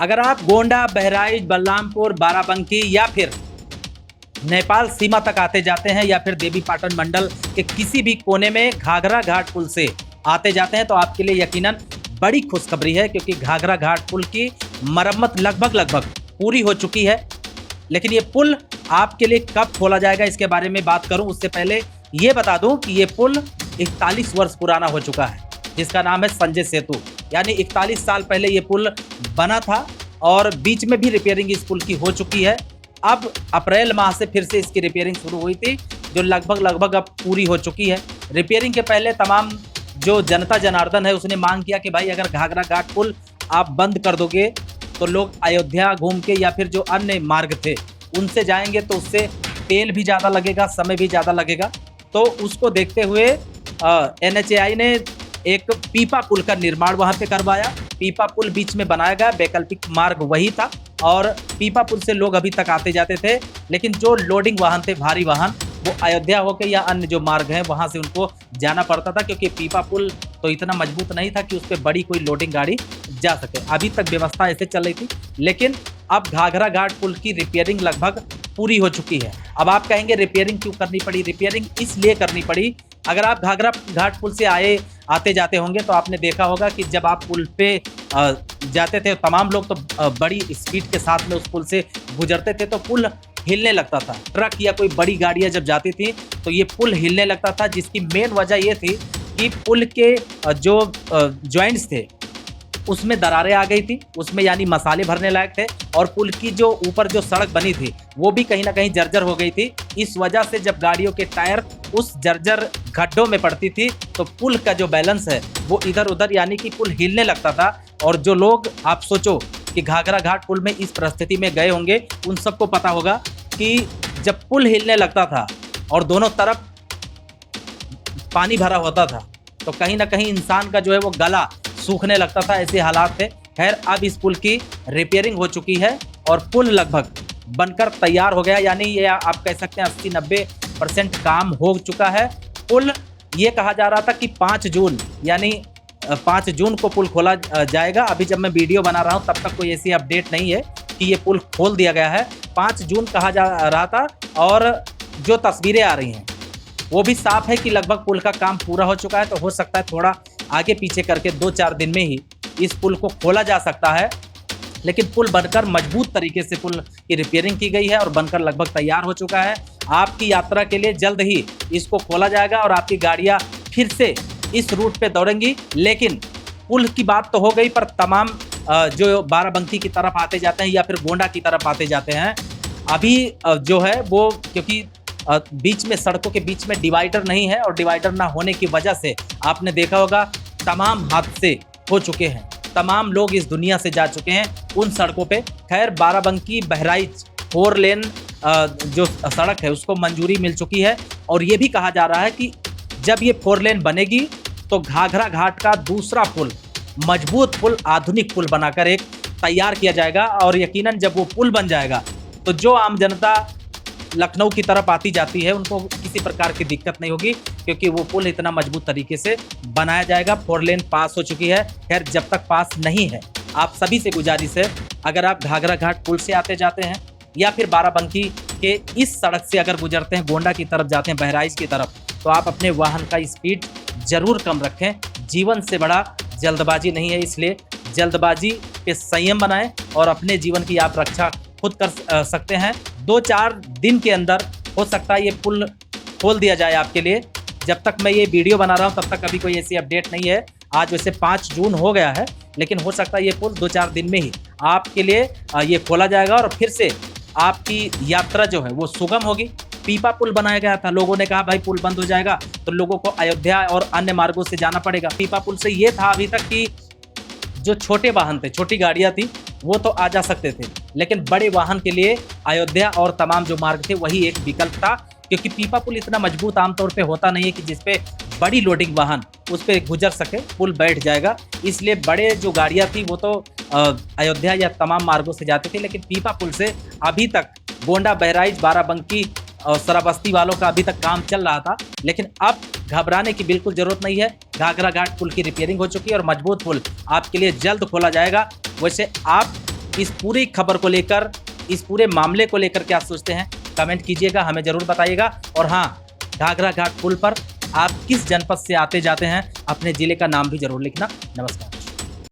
अगर आप गोंडा, बहराइच, बलरामपुर, बाराबंकी या फिर नेपाल सीमा तक आते जाते हैं या फिर देवीपाटन मंडल के किसी भी कोने में घाघरा घाट पुल से आते जाते हैं तो आपके लिए यकीनन बड़ी खुशखबरी है, क्योंकि घाघरा घाट पुल की मरम्मत लगभग पूरी हो चुकी है। लेकिन ये पुल आपके लिए कब खोला जाएगा इसके बारे में बात करूं उससे पहले ये बता दूं कि ये पुल 41 वर्ष पुराना हो चुका है, जिसका नाम है संजय सेतु। यानी 41 साल पहले ये पुल बना था और बीच में भी रिपेयरिंग इस पुल की हो चुकी है। अब अप्रैल माह से फिर से इसकी रिपेयरिंग शुरू हुई थी, जो लगभग अब पूरी हो चुकी है। रिपेयरिंग के पहले तमाम जो जनता जनार्दन है उसने मांग किया कि भाई अगर घाघरा घाट पुल आप बंद कर दोगे तो लोग अयोध्या घूम के या फिर जो अन्य मार्ग थे उनसे जाएंगे तो उससे तेल भी ज़्यादा लगेगा, समय भी ज़्यादा लगेगा। तो उसको देखते हुए NHAI ने एक पीपा पुल का निर्माण वहाँ पे करवाया। पीपा पुल बीच में बनाया गया, वैकल्पिक मार्ग वही था और पीपा पुल से लोग अभी तक आते जाते थे। लेकिन जो लोडिंग वाहन थे, भारी वाहन, वो अयोध्या होके या अन्य जो मार्ग हैं वहाँ से उनको जाना पड़ता था, क्योंकि पीपा पुल तो इतना मजबूत नहीं था कि उस पर बड़ी कोई लोडिंग गाड़ी जा सके। अभी तक व्यवस्था ऐसे चल रही थी, लेकिन अब घाघरा घाट पुल की रिपेयरिंग लगभग पूरी हो चुकी है। अब आप कहेंगे रिपेयरिंग क्यों करनी पड़ी? रिपेयरिंग इसलिए करनी पड़ी, अगर आप घाघरा घाट पुल से आते जाते होंगे तो आपने देखा होगा कि जब आप पुल पे जाते थे तमाम लोग तो बड़ी स्पीड के साथ में उस पुल से गुजरते थे, तो पुल हिलने लगता था। ट्रक या कोई बड़ी गाड़ियां जब जाती थी तो ये पुल हिलने लगता था, जिसकी मेन वजह ये थी कि पुल के जो जॉइंट्स थे उसमें दरारें आ गई थी, उसमें यानी मसाले भरने लायक थे, और पुल की जो ऊपर जो सड़क बनी थी वो भी कहीं ना कहीं जर्जर हो गई थी। इस वजह से जब गाड़ियों के टायर उस जर्जर गड्ढों में पड़ती थी तो पुल का जो बैलेंस है वो इधर उधर, यानी कि पुल हिलने लगता था। और जो लोग, आप सोचो कि घाघरा घाट पुल में इस परिस्थिति में गए होंगे, उन सबको पता होगा कि जब पुल हिलने लगता था और दोनों तरफ पानी भरा होता था तो कहीं ना कहीं इंसान का जो है वो गला सूखने लगता था, ऐसे हालात थे। खैर, अब इस पुल की रिपेयरिंग हो चुकी है और पुल लगभग बनकर तैयार हो गया, यानी ये आप कह सकते हैं 80-90% काम हो चुका है। पुल ये कहा जा रहा था कि 5 जून यानी 5 जून को पुल खोला जाएगा। अभी जब मैं वीडियो बना रहा हूँ तब तक कोई ऐसी अपडेट नहीं है कि ये पुल खोल दिया गया है। 5 जून कहा जा रहा था और जो तस्वीरें आ रही हैं वो भी साफ है कि लगभग पुल का काम पूरा हो चुका है। तो हो सकता है थोड़ा आगे पीछे करके 2-4 दिन में ही इस पुल को खोला जा सकता है, लेकिन पुल बनकर मजबूत तरीके से पुल की रिपेयरिंग की गई है और बनकर लगभग तैयार हो चुका है। आपकी यात्रा के लिए जल्द ही इसको खोला जाएगा और आपकी गाड़ियां फिर से इस रूट पे दौड़ेंगी। लेकिन पुल की बात तो हो गई, पर तमाम जो बाराबंकी की तरफ आते जाते हैं या फिर गोंडा की तरफ आते जाते हैं, अभी जो है वो, क्योंकि बीच में सड़कों के बीच में डिवाइडर नहीं है और डिवाइडर ना होने की वजह से आपने देखा होगा तमाम हादसे हो चुके हैं, तमाम लोग इस दुनिया से जा चुके हैं उन सड़कों पे। खैर, बाराबंकी बहराइच 4 लेन जो सड़क है उसको मंजूरी मिल चुकी है और ये भी कहा जा रहा है कि जब ये 4 लेन बनेगी तो घाघरा घाट का दूसरा पुल, मजबूत पुल, आधुनिक पुल बनाकर एक तैयार किया जाएगा। और यकीनन जब वो पुल बन जाएगा तो जो आम जनता लखनऊ की तरफ आती जाती है उनको किसी प्रकार की दिक्कत नहीं होगी, क्योंकि वो पुल इतना मजबूत तरीके से बनाया जाएगा। 4 लेन पास हो चुकी है। खैर, जब तक पास नहीं है, आप सभी से गुजारिश है, अगर आप घाघरा घाट पुल से आते जाते हैं या फिर बाराबंकी के इस सड़क से अगर गुजरते हैं, गोंडा की तरफ जाते हैं, बहराइच की तरफ, तो आप अपने वाहन का स्पीड जरूर कम रखें। जीवन से बड़ा जल्दबाजी नहीं है, इसलिए जल्दबाजी पे संयम बनाएं और अपने जीवन की आप रक्षा खुद कर सकते हैं। 2-4 दिन के अंदर हो सकता है ये पुल खोल दिया जाए आपके लिए। जब तक मैं ये वीडियो बना रहा हूँ तब तक अभी कोई ऐसी अपडेट नहीं है। आज वैसे 5 जून हो गया है, लेकिन हो सकता है ये पुल 2-4 दिन में ही आपके लिए ये खोला जाएगा और फिर से आपकी यात्रा जो है वो सुगम होगी। पीपा पुल बनाया गया था, लोगों ने कहा भाई पुल बंद हो जाएगा तो लोगों को अयोध्या और अन्य मार्गों से जाना पड़ेगा। पीपा पुल से ये था अभी तक कि जो छोटे वाहन थे, छोटी गाड़ियां थी, वो तो आ जा सकते थे, लेकिन बड़े वाहन के लिए अयोध्या और तमाम जो मार्ग थे वही एक विकल्प था, क्योंकि पीपा पुल इतना मजबूत आमतौर पे होता नहीं है कि जिसपे बड़ी लोडिंग वाहन उस पर गुजर सके, पुल बैठ जाएगा। इसलिए बड़े जो गाड़ियां थी वो तो अयोध्या या तमाम मार्गों से जाती थी, लेकिन पीपा पुल से अभी तक गोंडा, बहराइच, बाराबंकी और सराबस्ती वालों का अभी तक काम चल रहा था। लेकिन अब घबराने की बिल्कुल जरूरत नहीं है। घाघरा घाट पुल की रिपेयरिंग हो चुकी है और मजबूत पुल आपके लिए जल्द खोला जाएगा। वैसे आप इस पूरी खबर को लेकर, इस पूरे मामले को लेकर क्या सोचते हैं कमेंट कीजिएगा, हमें ज़रूर बताइएगा। और हाँ, घाघरा घाट पुल पर आप किस जनपद से आते जाते हैं, अपने ज़िले का नाम भी ज़रूर लिखना। नमस्कार।